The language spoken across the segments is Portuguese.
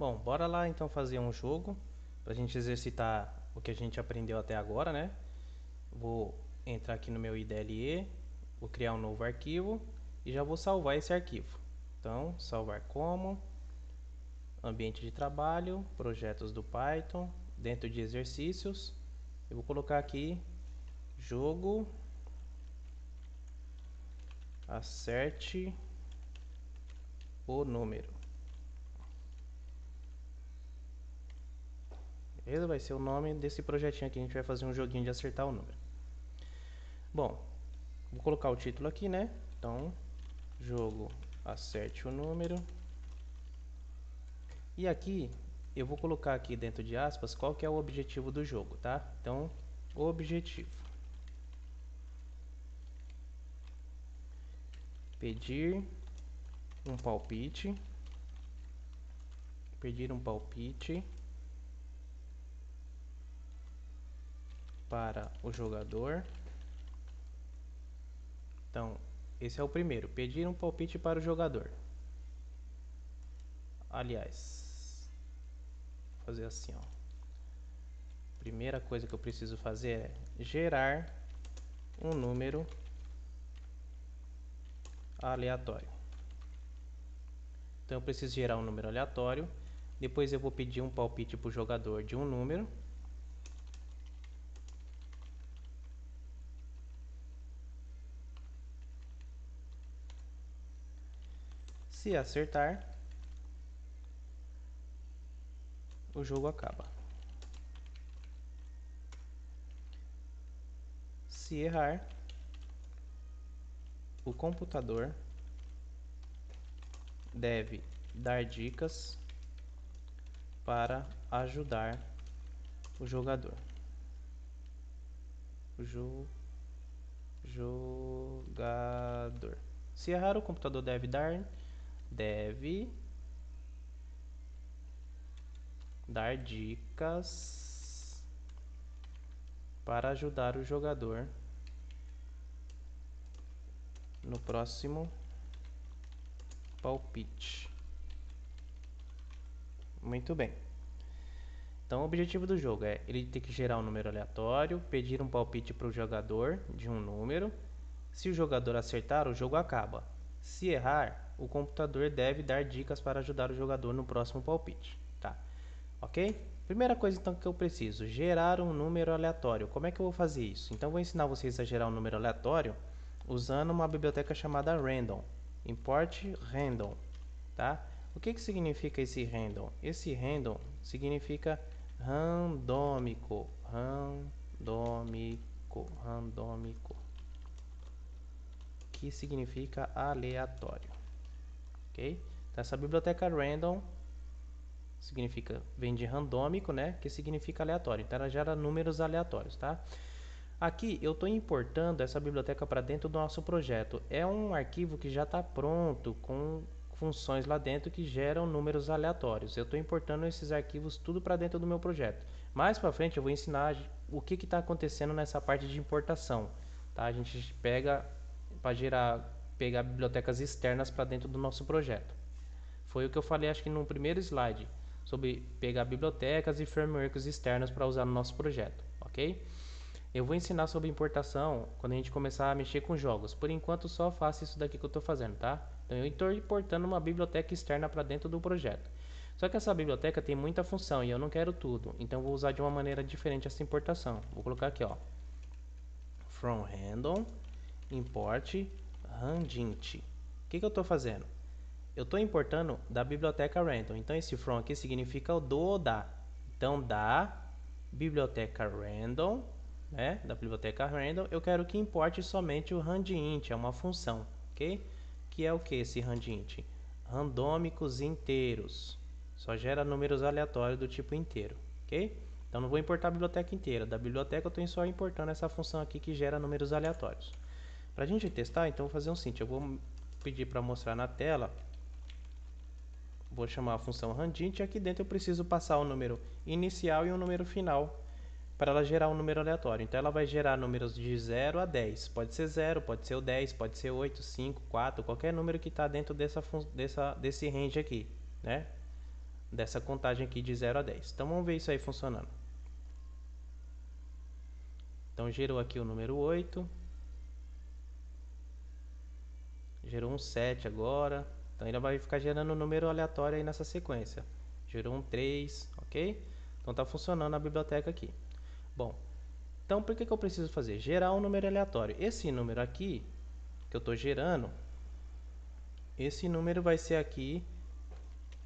Bom, bora lá então fazer um jogo para a gente exercitar o que a gente aprendeu até agora, né? Vou entrar aqui no meu IDLE, vou criar um novo arquivo e já vou salvar esse arquivo. Então, salvar como, ambiente de trabalho, projetos do Python, dentro de exercícios, eu vou colocar aqui jogo, acerte o número. Beleza? Vai ser o nome desse projetinho aqui, a gente vai fazer um joguinho de acertar o número. Bom, vou colocar o título aqui, né? Então, jogo acerte o número. E aqui, eu vou colocar aqui dentro de aspas qual que é o objetivo do jogo, tá? Então, o objetivo. Pedir um palpite. Pedir um palpite para o jogador. Então, esse é o primeiro. Pedir um palpite para o jogador. Aliás, vou fazer assim, ó. Primeira coisa que eu preciso fazer é gerar um número aleatório. Então eu preciso gerar um número aleatório. Depois eu vou pedir um palpite para o jogador de um número. Se acertar, o jogo acaba. Se errar, o computador deve dar dicas para ajudar o jogador. Jogador. Se errar, o computador deve dar dicas para ajudar o jogador no próximo palpite. Muito bem. Então o objetivo do jogo é ele ter que gerar um número aleatório, pedir um palpite para o jogador de um número. Se o jogador acertar, o jogo acaba. Se errar, o computador deve dar dicas para ajudar o jogador no próximo palpite. Tá? Ok? Primeira coisa então que eu preciso, gerar um número aleatório. Como é que eu vou fazer isso? Então eu vou ensinar vocês a gerar um número aleatório usando uma biblioteca chamada random. Import random, tá? O que significa esse random? Esse random significa randômico, que significa aleatório, ok? Então essa biblioteca random vem de randômico, né? Que significa aleatório. Então ela gera números aleatórios, tá? Aqui eu estou importando essa biblioteca para dentro do nosso projeto. É um arquivo que já está pronto com funções lá dentro que geram números aleatórios. Eu estou importando esses arquivos tudo para dentro do meu projeto. Mais para frente eu vou ensinar o que está acontecendo nessa parte de importação. Tá? A gente pega para pegar bibliotecas externas para dentro do nosso projeto. Foi o que eu falei, acho que no primeiro slide, sobre pegar bibliotecas e frameworks externos para usar no nosso projeto, ok? Eu vou ensinar sobre importação quando a gente começar a mexer com jogos. Por enquanto, só faço isso daqui que eu estou fazendo, tá? Então, eu estou importando uma biblioteca externa para dentro do projeto. Só que essa biblioteca tem muita função e eu não quero tudo. Então, eu vou usar de uma maneira diferente essa importação. Vou colocar aqui, ó, from random import randint. O que eu estou fazendo? Eu estou importando da biblioteca random. Então, esse from aqui significa o do ou da. Então, da biblioteca random, né? Da biblioteca random, eu quero que importe somente o randint, é uma função, ok? Que é o que esse randint? Randômicos inteiros. Só gera números aleatórios do tipo inteiro, ok? Então, não vou importar a biblioteca inteira. Da biblioteca, eu estou só importando essa função aqui que gera números aleatórios. Para a gente testar, então, vou fazer o seguinte. Eu vou pedir para mostrar na tela. Vou chamar a função randint e aqui dentro eu preciso passar o número inicial e o número final para ela gerar um número aleatório. Então ela vai gerar números de 0 a 10. Pode ser 0, pode ser o 10, pode ser 8, 5, 4, qualquer número que está dentro desse range aqui, né? dessa contagem aqui de 0 a 10. Então vamos ver isso aí funcionando. Então gerou aqui o número 8. Gerou um 7 agora. Então ele vai ficar gerando um número aleatório aí nessa sequência. Gerou um 3, ok? Então está funcionando a biblioteca aqui. Bom, então por que eu preciso fazer? Gerar um número aleatório. Esse número aqui que eu estou gerando, esse número vai ser aqui,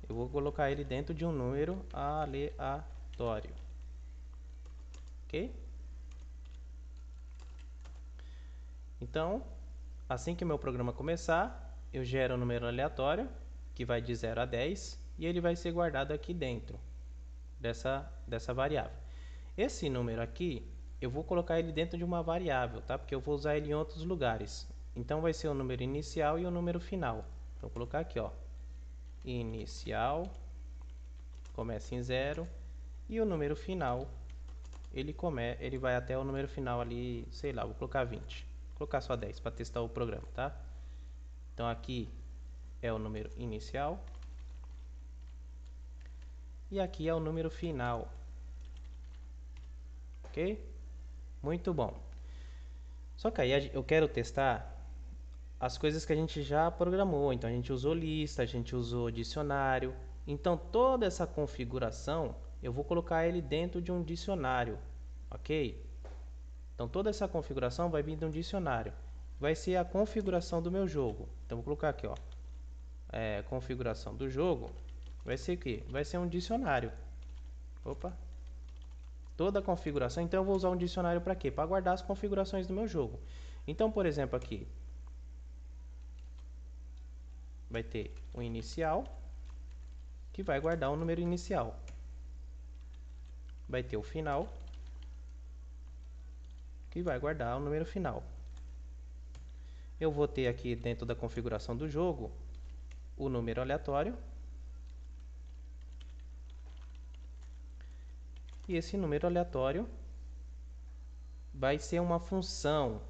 eu vou colocar ele dentro de um número aleatório, ok? Então, assim que o meu programa começar, eu gero um número aleatório, que vai de 0 a 10, e ele vai ser guardado aqui dentro dessa variável. Esse número aqui, eu vou colocar ele dentro de uma variável, tá? Porque eu vou usar ele em outros lugares. Então, vai ser o número inicial e o número final. Então, vou colocar aqui, ó, inicial, começa em 0, e o número final, ele vai até o número final ali, sei lá, vou colocar 20. Vou colocar só 10 para testar o programa, tá? Então, aqui é o número inicial. E aqui é o número final. Ok? Muito bom. Só que aí eu quero testar as coisas que a gente já programou. Então, a gente usou lista, a gente usou dicionário. Então, toda essa configuração, eu vou colocar ele dentro de um dicionário. Ok? Então, toda essa configuração vai vir de um dicionário. Vai ser a configuração do meu jogo. Então, vou colocar aqui, ó. Configuração do jogo. Vai ser o quê? Vai ser um dicionário. Opa. Toda a configuração. Então, eu vou usar um dicionário para quê? Para guardar as configurações do meu jogo. Então, por exemplo, aqui vai ter o inicial, que vai guardar o número inicial. Vai ter o final, que vai guardar o número final. Eu vou ter aqui dentro da configuração do jogo o número aleatório. E esse número aleatório vai ser uma função.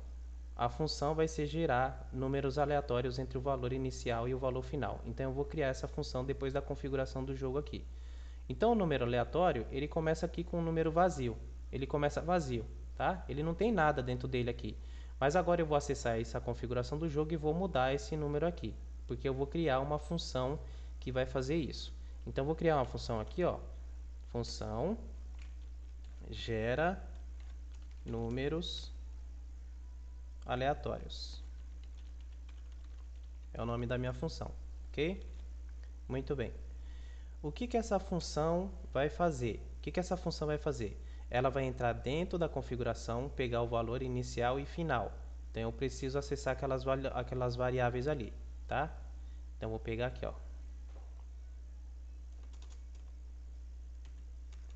A função vai ser gerar números aleatórios entre o valor inicial e o valor final. Então, eu vou criar essa função depois da configuração do jogo aqui. Então, o número aleatório, ele começa aqui com um número vazio. Ele começa vazio, tá? Ele não tem nada dentro dele aqui. Mas agora eu vou acessar essa configuração do jogo e vou mudar esse número aqui. Porque eu vou criar uma função que vai fazer isso. Então, eu vou criar uma função aqui, ó. Função gera números aleatórios. É o nome da minha função, ok? Muito bem. O que essa função vai fazer? O que essa função vai fazer? Ela vai entrar dentro da configuração, pegar o valor inicial e final. Então, eu preciso acessar aquelas variáveis ali, tá? Então, vou pegar aqui, ó. Vou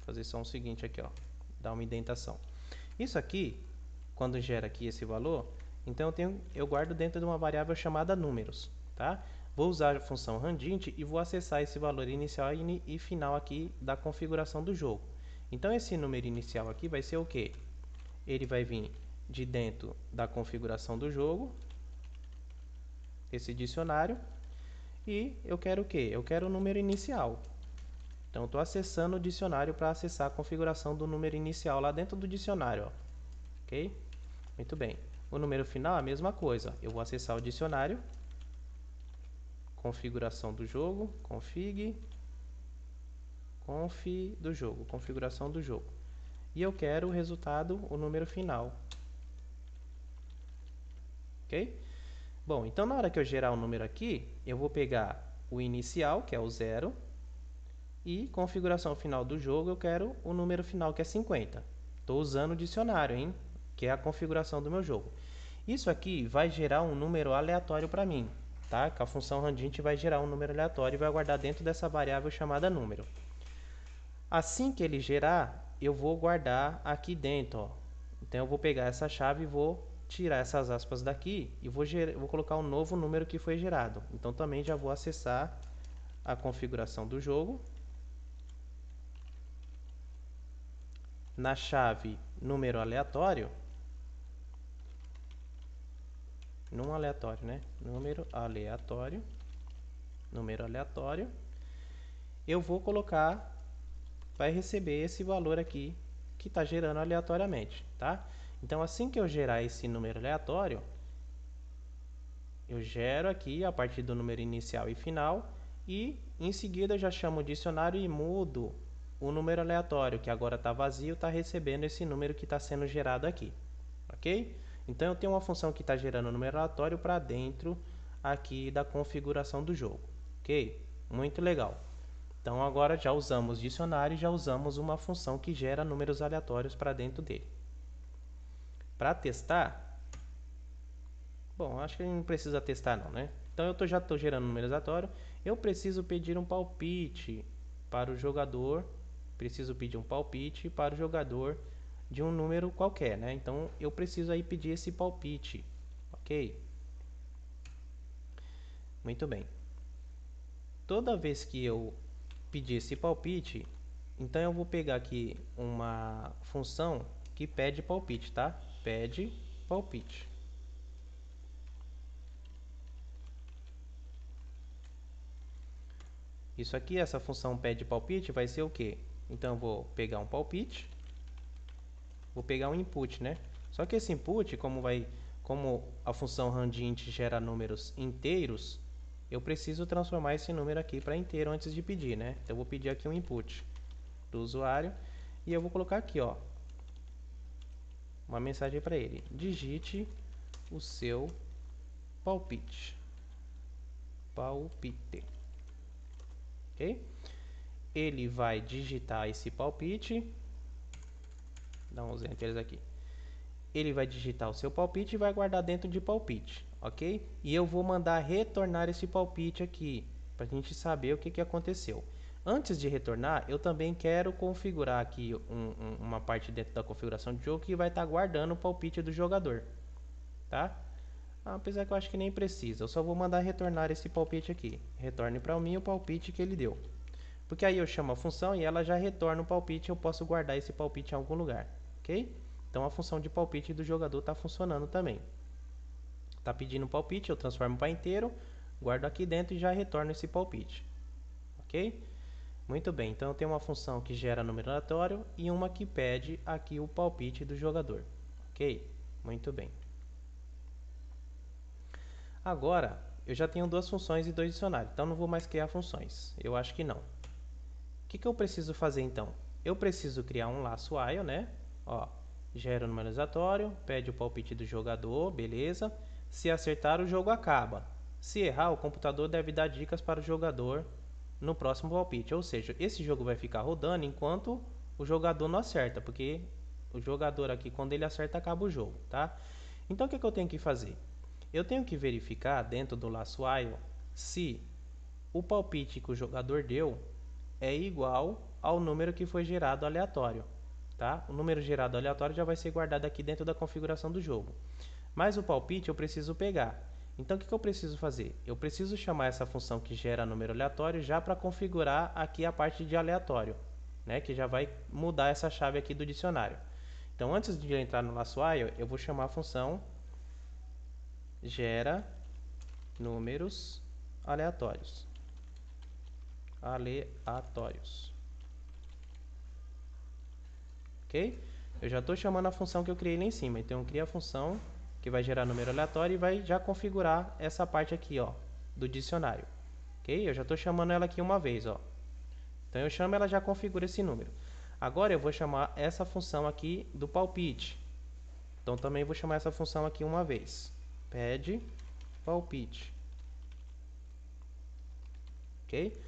fazer só o seguinte aqui, ó. Dar uma indentação. Isso aqui, quando gera aqui esse valor, então eu guardo dentro de uma variável chamada números, tá? Vou usar a função randint e vou acessar esse valor inicial e final aqui da configuração do jogo. Então, esse número inicial aqui vai ser o quê? Ele vai vir de dentro da configuração do jogo, esse dicionário, e eu quero o quê? Eu quero o número inicial. Então, estou acessando o dicionário para acessar a configuração do número inicial lá dentro do dicionário, ó. Ok? Muito bem. O número final é a mesma coisa. Eu vou acessar o dicionário, configuração do jogo, config do jogo, configuração do jogo. E eu quero o resultado, o número final. Ok? Bom, então na hora que eu gerar o número aqui, eu vou pegar o inicial, que é o 0, e configuração final do jogo, eu quero o número final, que é 50. Estou usando o dicionário, hein? Que é a configuração do meu jogo. Isso aqui vai gerar um número aleatório para mim, tá? Que a função randint vai gerar um número aleatório e vai guardar dentro dessa variável chamada número. Assim que ele gerar, eu vou guardar aqui dentro, ó. Então, eu vou pegar essa chave e vou tirar essas aspas daqui e vou colocar um novo número que foi gerado. Então, também já vou acessar a configuração do jogo. Na chave número aleatório, num aleatório, né? Número aleatório, eu vou colocar, vai receber esse valor aqui que está gerando aleatoriamente, tá? Então, assim que eu gerar esse número aleatório, eu gero aqui a partir do número inicial e final e em seguida eu já chamo o dicionário e mudo o número aleatório, que agora está vazio, está recebendo esse número que está sendo gerado aqui, ok? Então eu tenho uma função que está gerando o número aleatório para dentro aqui da configuração do jogo, ok? Muito legal. Então agora já usamos dicionário e já usamos uma função que gera números aleatórios para dentro dele. Para testar, bom, acho que a gente não precisa testar não, né? Então eu já estou gerando número aleatório, eu preciso pedir um palpite para o jogador, preciso pedir um palpite para o jogador de um número qualquer, né? Então eu preciso aí pedir esse palpite, ok? Muito bem. Toda vez que eu pedir esse palpite, então eu vou pegar aqui uma função que pede palpite, tá? Pede palpite. Isso aqui, essa função pede palpite, vai ser o quê? Então eu vou pegar um palpite, vou pegar um input, né? Só que esse input, como a função randint gera números inteiros, eu preciso transformar esse número aqui para inteiro antes de pedir, né? Então eu vou pedir aqui um input do usuário e eu vou colocar aqui, ó, uma mensagem para ele: digite o seu palpite. Palpite. Ok? Ele vai digitar esse palpite. Dá uns enters aqui. Ele vai digitar o seu palpite e vai guardar dentro de palpite, ok? E eu vou mandar retornar esse palpite aqui, para a gente saber o que aconteceu. Antes de retornar, eu também quero configurar aqui uma parte dentro da configuração de jogo que vai estar guardando o palpite do jogador, tá? Apesar que eu acho que nem precisa, eu só vou mandar retornar esse palpite aqui. Retorne para mim o palpite que ele deu. Porque aí eu chamo a função e ela já retorna o palpite, eu posso guardar esse palpite em algum lugar, ok? Então a função de palpite do jogador está funcionando também. Está pedindo palpite, eu transformo para inteiro, guardo aqui dentro e já retorno esse palpite, ok? Muito bem, então eu tenho uma função que gera número aleatório e uma que pede aqui o palpite do jogador, ok? Muito bem. Agora, eu já tenho duas funções e dois dicionários, então não vou mais criar funções. Eu acho que não. O que eu preciso fazer então? Eu preciso criar um laço while, né? Ó, gera o número aleatório, pede o palpite do jogador, beleza. Se acertar, o jogo acaba. Se errar, o computador deve dar dicas para o jogador no próximo palpite. Ou seja, esse jogo vai ficar rodando enquanto o jogador não acerta, porque o jogador aqui, quando ele acerta, acaba o jogo, tá? Então, o que eu tenho que fazer? Eu tenho que verificar dentro do laço while se o palpite que o jogador deu é igual ao número que foi gerado aleatório, tá? O número gerado aleatório já vai ser guardado aqui dentro da configuração do jogo. Mas o palpite eu preciso pegar. Então o que eu preciso fazer? Eu preciso chamar essa função que gera número aleatório já para configurar aqui a parte de aleatório, né? Que já vai mudar essa chave aqui do dicionário. Então antes de eu entrar no laço while, eu vou chamar a função gera números aleatórios. Ok? Eu já estou chamando a função que eu criei lá em cima. Então eu crio a função que vai gerar número aleatório e vai já configurar essa parte aqui, ó, do dicionário. Ok? Eu já estou chamando ela aqui uma vez, ó. Então eu chamo, ela já configura esse número. Agora eu vou chamar essa função aqui do palpite. Então também vou chamar essa função aqui uma vez. Pede palpite. Ok?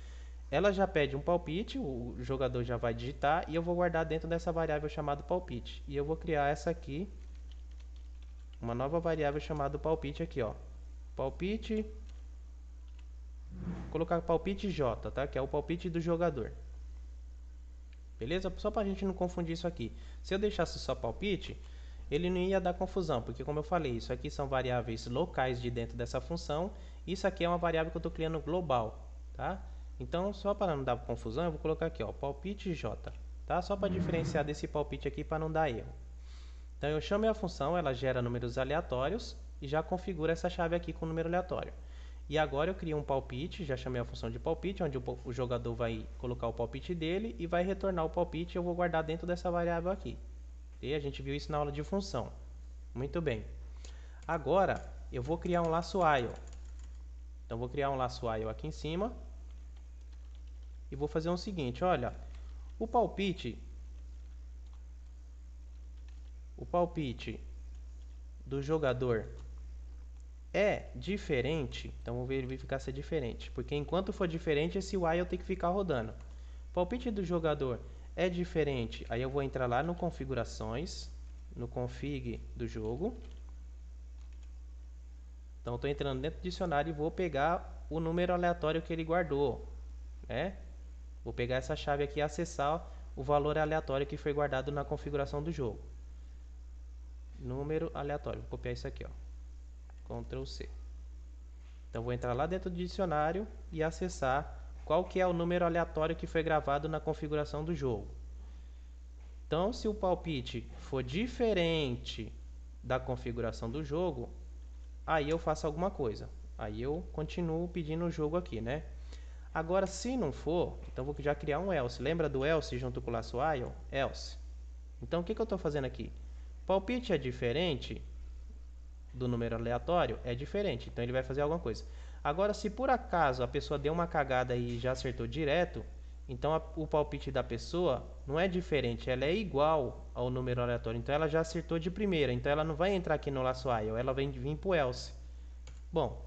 Ela já pede um palpite, o jogador já vai digitar e eu vou guardar dentro dessa variável chamada palpite. E eu vou criar essa aqui, uma nova variável chamada palpite aqui, ó. Palpite, vou colocar palpite J, tá? Que é o palpite do jogador. Beleza? Só para a gente não confundir isso aqui. Se eu deixasse só palpite, ele não ia dar confusão, porque como eu falei, isso aqui são variáveis locais de dentro dessa função. Isso aqui é uma variável que eu estou criando global, tá? Então, só para não dar confusão, eu vou colocar aqui, ó, palpite J, tá? Só para diferenciar desse palpite aqui para não dar erro. Então, eu chamo a função, ela gera números aleatórios e já configura essa chave aqui com número aleatório. E agora eu crio um palpite, já chamei a função de palpite, onde o jogador vai colocar o palpite dele e vai retornar o palpite e eu vou guardar dentro dessa variável aqui. E a gente viu isso na aula de função. Muito bem. Agora eu vou criar um laço while. Então vou criar um laço while aqui em cima e vou fazer o seguinte, olha, o palpite do jogador é diferente, então vou verificar se é diferente, porque enquanto for diferente, esse while tem que ficar rodando. O palpite do jogador é diferente, aí eu vou entrar lá no configurações, no config do jogo. Então estou entrando dentro do dicionário e vou pegar o número aleatório que ele guardou, né? Vou pegar essa chave aqui e acessar o valor aleatório que foi guardado na configuração do jogo. Número aleatório, vou copiar isso aqui, ó. Ctrl C. Então vou entrar lá dentro do dicionário e acessar qual que é o número aleatório que foi gravado na configuração do jogo. Então, se o palpite for diferente da configuração do jogo, aí eu faço alguma coisa. Aí eu continuo pedindo o jogo aqui, né? Agora, se não for, então vou já criar um else. Lembra do else junto com o laço while? Else. Então, o que eu estou fazendo aqui? Palpite é diferente do número aleatório? É diferente, então ele vai fazer alguma coisa. Agora, se por acaso a pessoa deu uma cagada e já acertou direto, então o palpite da pessoa não é diferente, ela é igual ao número aleatório. Então ela já acertou de primeira, então ela não vai entrar aqui no laço while, ela vai vir para o else. Bom,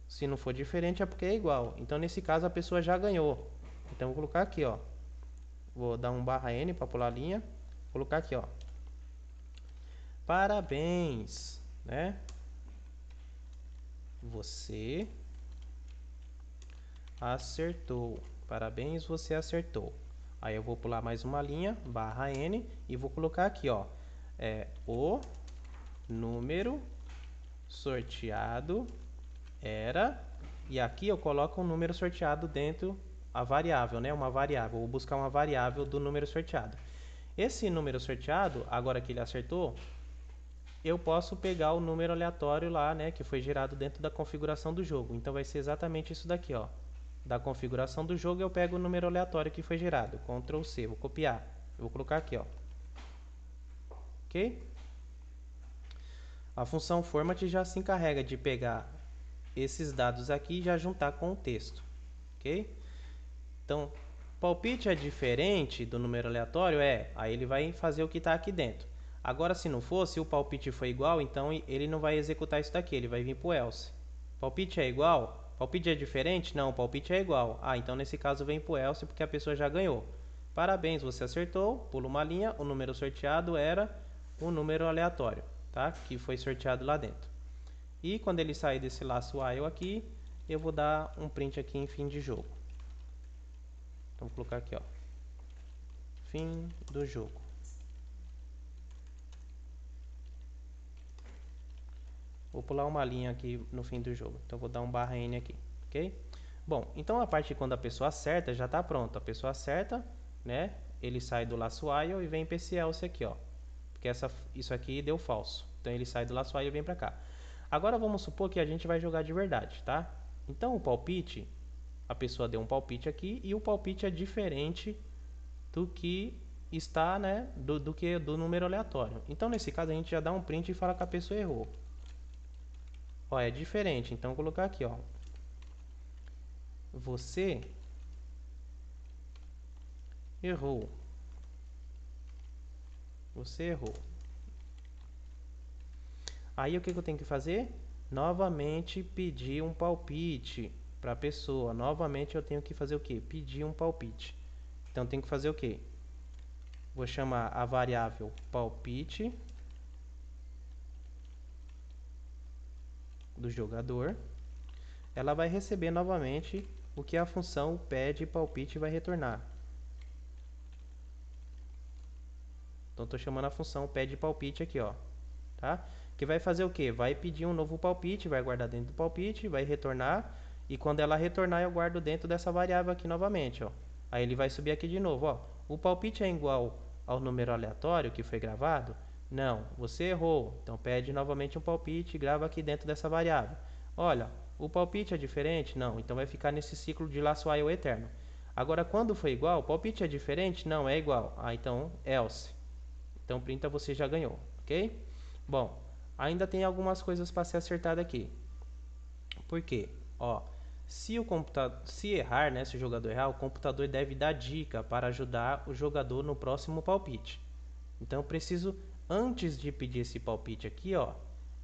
se não for diferente é porque é igual. Então nesse caso a pessoa já ganhou. Então vou colocar aqui, ó. Vou dar um /n para pular a linha. Vou colocar aqui, ó. Parabéns, né? Você acertou. Parabéns, você acertou. Aí eu vou pular mais uma linha, /n, e vou colocar aqui, ó. O número sorteado era... E aqui eu coloco um número sorteado dentro a variável, né? Uma variável. Vou buscar uma variável do número sorteado. Esse número sorteado, agora que ele acertou, eu posso pegar o número aleatório lá, né? Que foi gerado dentro da configuração do jogo. Então vai ser exatamente isso daqui, ó. Da configuração do jogo eu pego o número aleatório que foi gerado. Ctrl C, vou copiar. Eu vou colocar aqui, ó. Ok? A função format já se encarrega de pegar esses dados aqui e já juntar com o texto, ok? Então, palpite é diferente do número aleatório? Aí ele vai fazer o que está aqui dentro. Agora, se não for, se o palpite for igual, então ele não vai executar isso daqui, ele vai vir para o else. Palpite é igual? Palpite é diferente? Não, palpite é igual. Então nesse caso vem para o else porque a pessoa já ganhou. Parabéns, você acertou, pula uma linha, o número sorteado era o número aleatório, tá? Que foi sorteado lá dentro. E quando ele sair desse laço while aqui, eu vou dar um print aqui em fim de jogo. Então vou colocar aqui, ó. Fim do jogo. Vou pular uma linha aqui no fim do jogo. Então vou dar um /n aqui, ok? Bom, então a parte quando a pessoa acerta já está pronta. A pessoa acerta, né? Ele sai do laço while e vem para esse else aqui, ó. Porque isso aqui deu falso. Então ele sai do laço while e vem para cá. Agora vamos supor que a gente vai jogar de verdade, tá? Então o palpite, a pessoa deu um palpite aqui e o palpite é diferente do que está, né, do número aleatório. Então nesse caso a gente já dá um print e fala que a pessoa errou. Ó, é diferente, então vou colocar aqui, ó. Você errou. Você errou. Aí o que eu tenho que fazer? Novamente pedir um palpite para a pessoa. Novamente eu tenho que fazer o quê? Pedir um palpite. Então tenho que fazer o quê? Vou chamar a variável palpite do jogador. Ela vai receber novamente o que a função pede palpite vai retornar. Então estou chamando a função pede palpite aqui, ó, tá? Que vai fazer o quê? Vai pedir um novo palpite, vai guardar dentro do palpite, vai retornar, e quando ela retornar eu guardo dentro dessa variável aqui novamente, ó. Aí ele vai subir aqui de novo, ó. O palpite é igual ao número aleatório que foi gravado? Não, você errou. Então pede novamente um palpite e grava aqui dentro dessa variável. Olha, O palpite é diferente? Não. Então vai ficar nesse ciclo de laço while eterno. Agora, quando for igual, o palpite é diferente? Não, é igual. Ah, então, else. Então, printa, você já ganhou, ok? Bom, ainda tem algumas coisas para ser acertada aqui. Por quê? Ó, se errar, né, se o jogador errar, o computador deve dar dica para ajudar o jogador no próximo palpite. Então, eu preciso, antes de pedir esse palpite aqui, ó,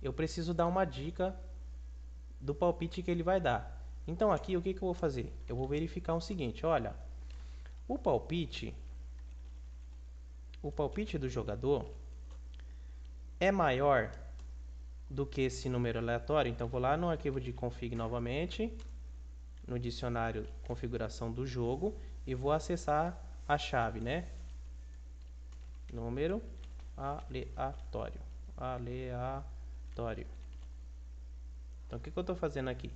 eu preciso dar uma dica do palpite que ele vai dar. Então, aqui, o que eu vou fazer? Eu vou verificar o seguinte, olha, o palpite do jogador é maior do que esse número aleatório. Então, vou lá no arquivo de config novamente, no dicionário configuração do jogo, e vou acessar a chave, né? Número aleatório. Então, o que eu estou fazendo aqui?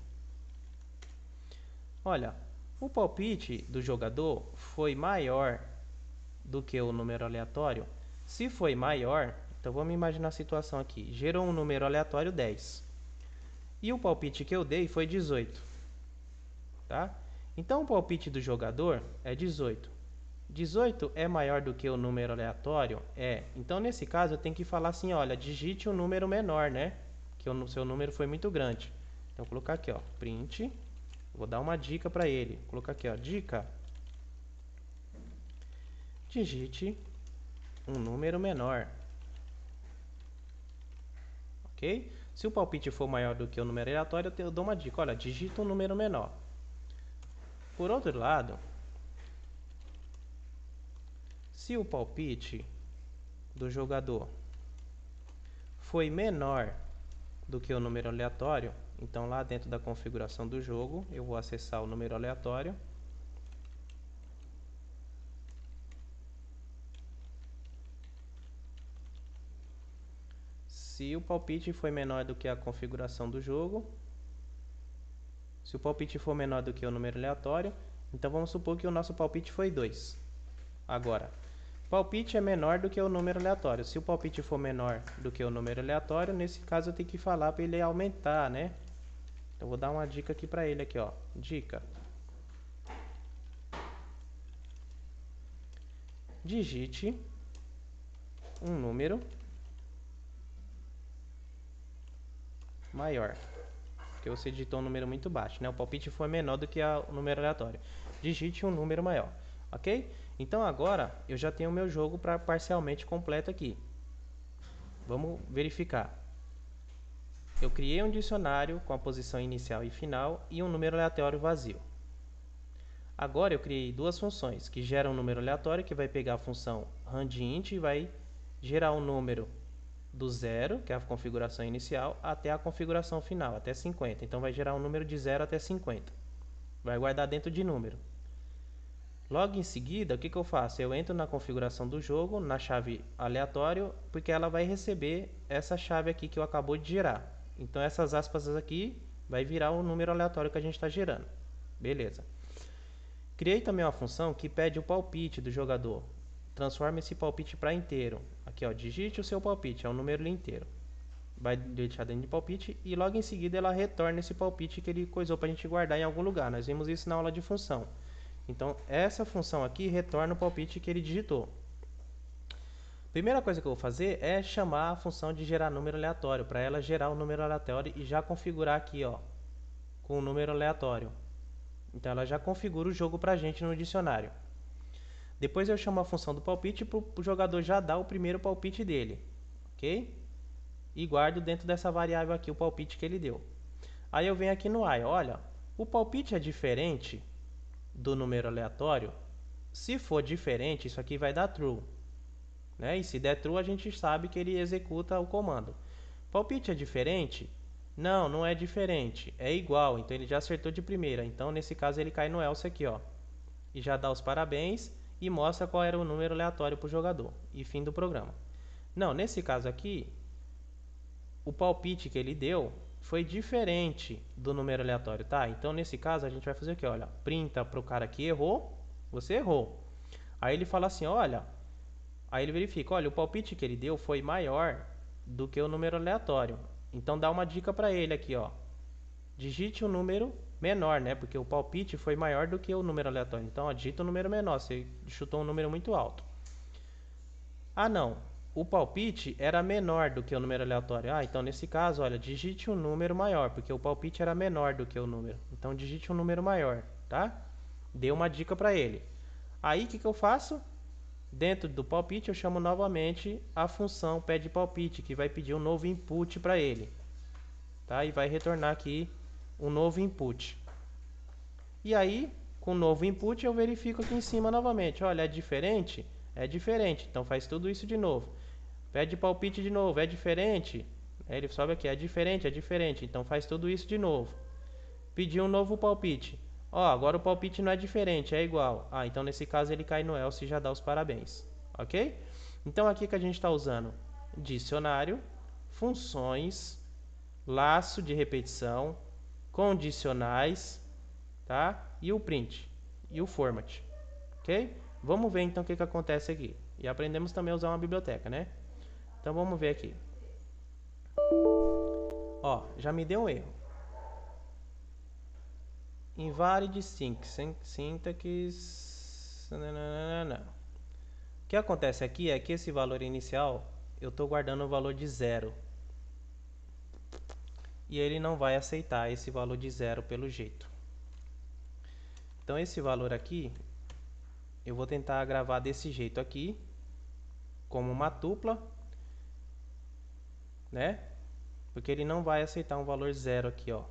Olha, o palpite do jogador foi maior do que o número aleatório. Se foi maior, então vamos imaginar a situação aqui. Gerou um número aleatório 10. E o palpite que eu dei foi 18. Tá? Então o palpite do jogador é 18. 18 é maior do que o número aleatório? É. Então nesse caso eu tenho que falar assim, olha, digite um número menor, né? Que o seu número foi muito grande. Então vou colocar aqui, ó, print. Vou dar uma dica para ele. Vou colocar aqui, ó, dica. Digite um número menor. Ok? Se o palpite for maior do que o número aleatório, eu dou uma dica. Olha, digita um número menor. Por outro lado, se o palpite do jogador foi menor do que o número aleatório, então lá dentro da configuração do jogo, eu vou acessar o número aleatório. Se o palpite foi menor do que a configuração do jogo, se o palpite for menor do que o número aleatório, então vamos supor que o nosso palpite foi 2. Agora, palpite é menor do que o número aleatório. Se o palpite for menor do que o número aleatório, nesse caso eu tenho que falar para ele aumentar, né? Então vou dar uma dica aqui para ele aqui, ó. Dica. Digite um número maior. Porque você digitou um número muito baixo, né? O palpite foi menor do que o número aleatório. Digite um número maior, ok? Então agora eu já tenho o meu jogo para parcialmente completo aqui. Vamos verificar. Eu criei um dicionário com a posição inicial e final e um número aleatório vazio. Agora eu criei duas funções que geram um número aleatório, que vai pegar a função randint e vai gerar um número do 0, que é a configuração inicial, até a configuração final, até 50. Então vai gerar um número de 0 até 50. Vai guardar dentro de número. Logo em seguida, o que eu faço? Eu entro na configuração do jogo, na chave aleatório, porque ela vai receber essa chave aqui que eu acabou de gerar. Então essas aspas aqui vai virar o número aleatório que a gente está gerando. Beleza. Criei também uma função que pede o palpite do jogador. Transforma esse palpite para inteiro. Aqui, ó, digite o seu palpite, é um número inteiro. Vai deixar dentro de palpite e logo em seguida ela retorna esse palpite que ele coisou para a gente guardar em algum lugar. Nós vimos isso na aula de função. Então, essa função aqui retorna o palpite que ele digitou. Primeira coisa que eu vou fazer é chamar a função de gerar número aleatório, para ela gerar o número aleatório e já configurar aqui, ó, com o número aleatório. Então, ela já configura o jogo para a gente no dicionário. Depois eu chamo a função do palpite para o jogador já dar o primeiro palpite dele, ok? E guardo dentro dessa variável aqui o palpite que ele deu. Aí eu venho aqui no while, olha, o palpite é diferente do número aleatório. Se for diferente, isso aqui vai dar true, né? E se der true, a gente sabe que ele executa o comando. Palpite é diferente? Não, não é diferente, é igual, então ele já acertou de primeira. Então nesse caso ele cai no else aqui, ó, e já dá os parabéns e mostra qual era o número aleatório para o jogador e fim do programa. Não, nesse caso aqui, o palpite que ele deu foi diferente do número aleatório, tá? Então nesse caso a gente vai fazer o que? Olha, printa para o cara que errou, você errou. Aí ele fala assim, olha, aí ele verifica, olha, o palpite que ele deu foi maior do que o número aleatório. Então dá uma dica para ele aqui, ó. digite um número menor, né? Porque o palpite foi maior do que o número aleatório. Então, ó, digita um número menor. Você chutou um número muito alto. Ah, não. O palpite era menor do que o número aleatório. Ah, então nesse caso, olha, digite um número maior, porque o palpite era menor do que o número. Então, digite um número maior, tá? Dei uma dica para ele. Aí, o que eu faço? Dentro do palpite, eu chamo novamente a função pede palpite, que vai pedir um novo input para ele, tá? E vai retornar aqui um novo input. E aí, com o novo input, eu verifico aqui em cima novamente. Olha, é diferente? É diferente. Então, faz tudo isso de novo. Pede palpite de novo. É diferente? Aí ele sobe aqui. É diferente? É diferente. Então, faz tudo isso de novo. Pediu um novo palpite. Ó, agora o palpite não é diferente, é igual. Ah, então nesse caso ele cai no else e já dá os parabéns. Ok? Então, aqui que a gente está usando dicionário, funções, laço de repetição, condicionais, tá? E o print e o format, ok? Vamos ver então o que acontece aqui. E aprendemos também a usar uma biblioteca, né? Então vamos ver aqui. Ó, já me deu um erro. Invalid syntax. O que acontece aqui é que esse valor inicial eu estou guardando o valor de 0. E ele não vai aceitar esse valor de 0 pelo jeito. Então esse valor aqui eu vou tentar gravar desse jeito aqui, como uma tupla, né? Porque ele não vai aceitar um valor 0 aqui, ó.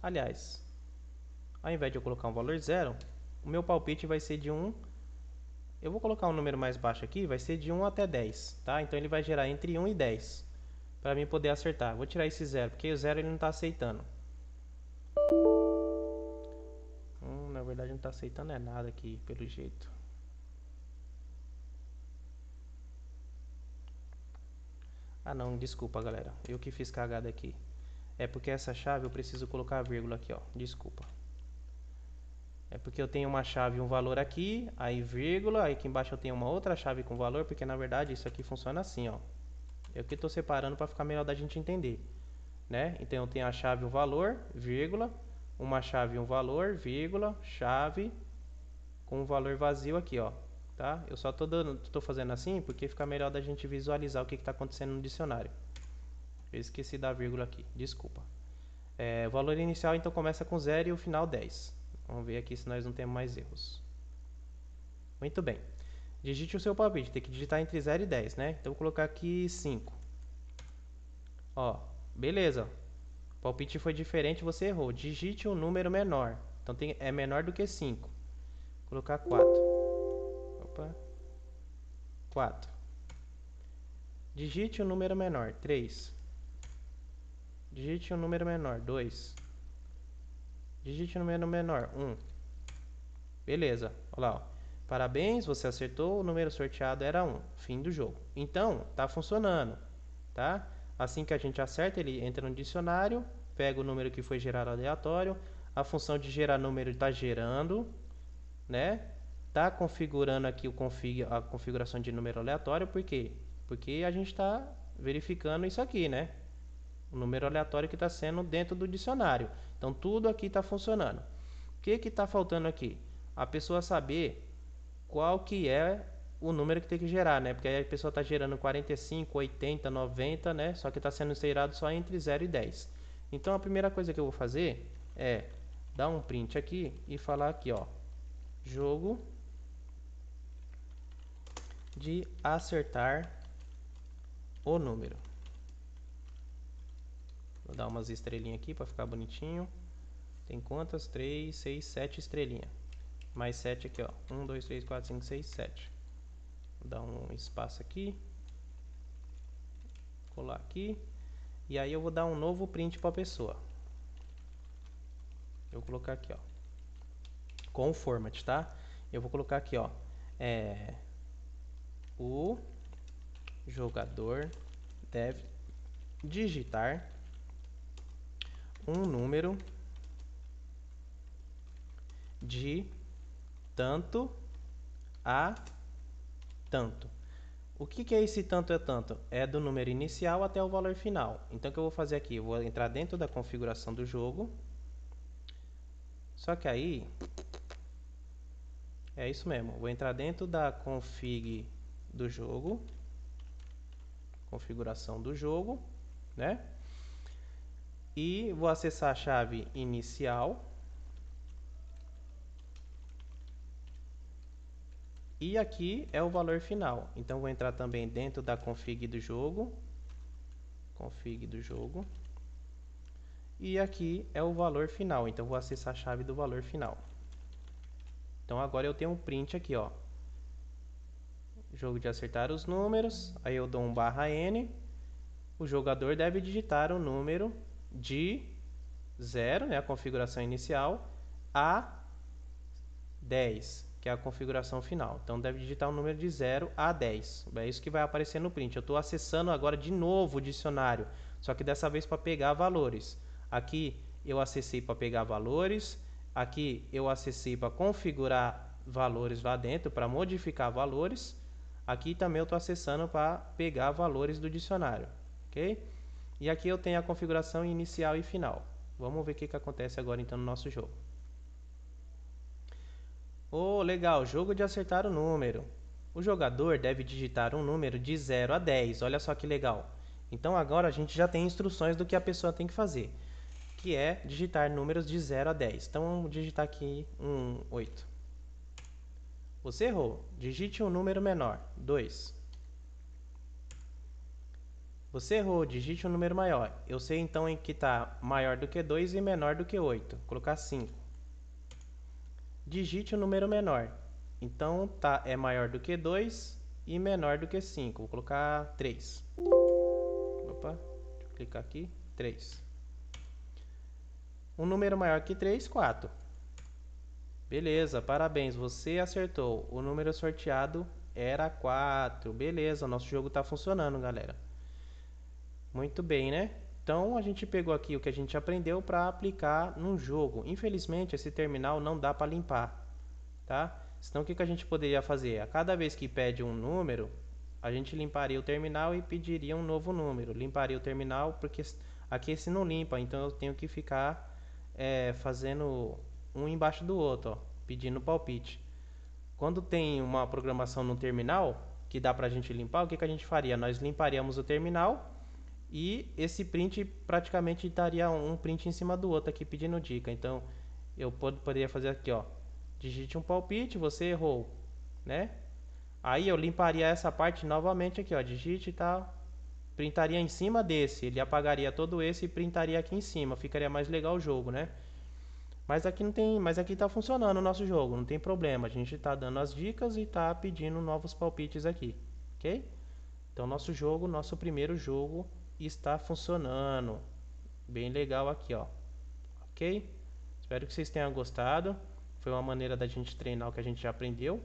Aliás, ao invés de eu colocar um valor 0, o meu palpite vai ser de 1. Eu vou colocar um número mais baixo aqui, vai ser de 1 até 10, tá? Então ele vai gerar entre 1 e 10, para mim poder acertar. Vou tirar esse 0, porque o 0 ele não está aceitando. Na verdade não está aceitando é nada aqui, pelo jeito. Ah não, desculpa galera, eu que fiz cagada aqui. É porque essa chave eu preciso colocar a vírgula aqui, ó, desculpa. É porque eu tenho uma chave e um valor aqui, aí vírgula, aí aqui embaixo eu tenho uma outra chave com valor, porque na verdade isso aqui funciona assim, ó. Eu que estou separando para ficar melhor da gente entender, né? Então eu tenho a chave e o valor, vírgula, uma chave e um valor, vírgula, chave com um valor vazio aqui, ó, tá? Eu só tô fazendo assim porque fica melhor da gente visualizar o que está acontecendo no dicionário. Eu esqueci da vírgula aqui, desculpa. O valor inicial então começa com 0 e o final 10. Vamos ver aqui se nós não temos mais erros. Muito bem. Digite o seu palpite, tem que digitar entre 0 e 10, né? Então vou colocar aqui 5. Ó, beleza. O palpite foi diferente, você errou. Digite um número menor. Então é menor do que 5. Vou colocar 4. Opa. 4. Digite um número menor, 3. Digite um número menor, 2. Digite um número menor, 1. Beleza, olha lá, ó. Parabéns, você acertou, o número sorteado era 1. Fim do jogo. Então, tá funcionando, tá? Assim que a gente acerta, ele entra no dicionário, pega o número que foi gerado aleatório, a função de gerar número está gerando, né? Tá configurando aqui a configuração de número aleatório, por quê? Porque a gente está verificando isso aqui, né? O número aleatório que está sendo dentro do dicionário. Então, tudo aqui está funcionando. O que está faltando aqui? A pessoa saber qual que é o número que tem que gerar, né? Porque aí a pessoa está gerando 45, 80, 90, né? Só que está sendo gerado só entre 0 e 10. Então, a primeira coisa que eu vou fazer é dar um print aqui e falar aqui, ó. Jogo de acertar o número. Vou dar umas estrelinhas aqui para ficar bonitinho. Tem quantas? 3, 6, 7 estrelinhas. Mais 7 aqui, ó. 1, 2, 3, 4, 5, 6, 7. Vou dar um espaço aqui. Colar aqui. E aí eu vou dar um novo print para a pessoa. Eu vou colocar aqui, ó. Com o format, tá? Eu vou colocar aqui, ó. O jogador deve digitar um número de tanto a tanto. O que é esse tanto é tanto? É do número inicial até o valor final. Então o que eu vou fazer aqui? Eu vou entrar dentro da configuração do jogo. Só que aí é isso mesmo. Vou entrar dentro da config do jogo, configuração do jogo, né? E vou acessar a chave inicial. E aqui é o valor final. Então vou entrar também dentro da config do jogo. Config do jogo. E aqui é o valor final. Então vou acessar a chave do valor final. Então agora eu tenho um print aqui, ó. Jogo de acertar os números. Aí eu dou um /n. O jogador deve digitar o número de 0, né, a configuração inicial, a 10, que é a configuração final. Então deve digitar um número de 0 a 10. É isso que vai aparecer no print. Eu estou acessando agora de novo o dicionário, só que dessa vez para pegar valores. Aqui eu acessei para pegar valores, aqui eu acessei para configurar valores lá dentro, para modificar valores. Aqui também eu estou acessando para pegar valores do dicionário, ok? E aqui eu tenho a configuração inicial e final. Vamos ver o que acontece agora então no nosso jogo. Oh, legal, jogo de acertar o número. O jogador deve digitar um número de 0 a 10. Olha só que legal. Então agora a gente já tem instruções do que a pessoa tem que fazer, que é digitar números de 0 a 10. Então vamos digitar aqui um 8. Você errou. Digite um número menor, 2. Você errou, digite um número maior. Eu sei então em que está maior do que 2 e menor do que 8. Vou colocar 5. Digite um número menor. Então tá, é maior do que 2 e menor do que 5. Vou colocar 3. Opa, deixa eu clicar aqui. 3. Um número maior que 3, 4. Beleza, parabéns, você acertou. O número sorteado era 4. Beleza, nosso jogo está funcionando, galera. Muito bem, né? Então a gente pegou aqui o que a gente aprendeu para aplicar num jogo. Infelizmente esse terminal não dá para limpar, tá? Senão o que a gente poderia fazer? A cada vez que pede um número, a gente limparia o terminal e pediria um novo número. Limparia o terminal porque aqui esse não limpa, então eu tenho que ficar fazendo um embaixo do outro, ó, pedindo palpite. Quando tem uma programação no terminal que dá para a gente limpar, o que a gente faria? Nós limparíamos o terminal e esse print praticamente estaria um print em cima do outro aqui pedindo dica. Então eu poderia fazer aqui, ó, digite um palpite, você errou, né? Aí eu limparia essa parte novamente aqui, ó, digite e tal, printaria em cima desse, ele apagaria todo esse e printaria aqui em cima, ficaria mais legal o jogo, né? Mas aqui não tem, mas aqui tá funcionando o nosso jogo, não tem problema. A gente tá dando as dicas e tá pedindo novos palpites aqui, ok? Então nosso jogo, nosso primeiro jogo está funcionando. Bem legal aqui, ó. Ok? Espero que vocês tenham gostado. Foi uma maneira da gente treinar o que a gente já aprendeu.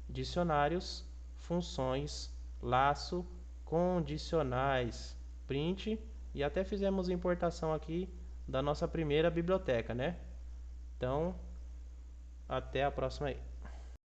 Dicionários, funções, laço, condicionais, print e até fizemos importação aqui da nossa primeira biblioteca, né? Então, até a próxima aí.